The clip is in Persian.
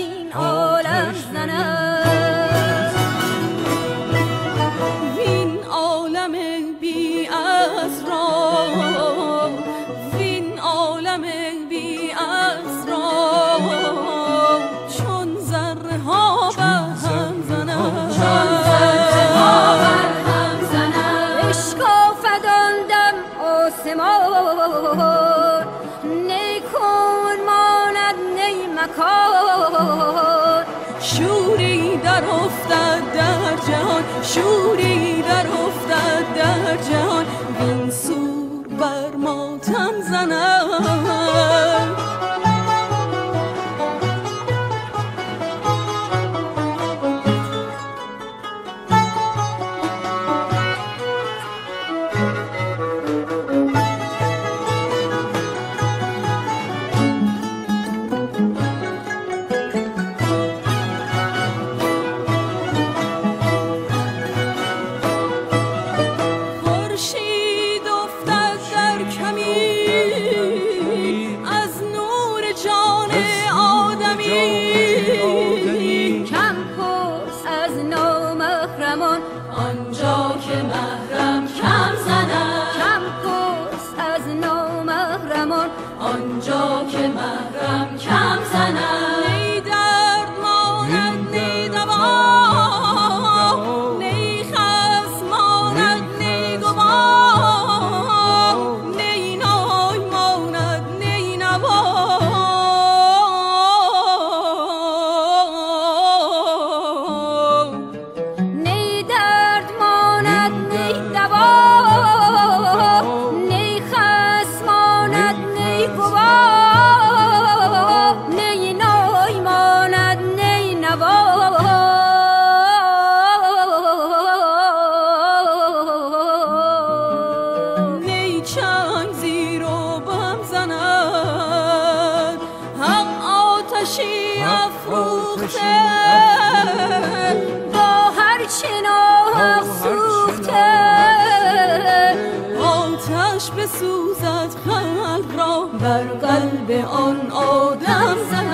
این عالم زند، وین عالم بی اسرار، وین عالم بی اسرار چون ذره ها بر هم زند، اشکافد آن دم آسمان، نی کون ماند نی مکان، شوری در افتد در جهان، شوری در افتد در جهان، وین سور بر ماتم زند. آنجا که محرم کم زند، کم پرس از نامحرمان، آنجا که محرم کم زند، نی درد ماند نی دوا، نی خصم ماند نی گوا، نی نای ماند نی نوا، چنگ زیر و بم زند، هم آتشی افروخته با هر چنان سوخته، آتش بسوزد خلق را بر قلب آن آدم زند.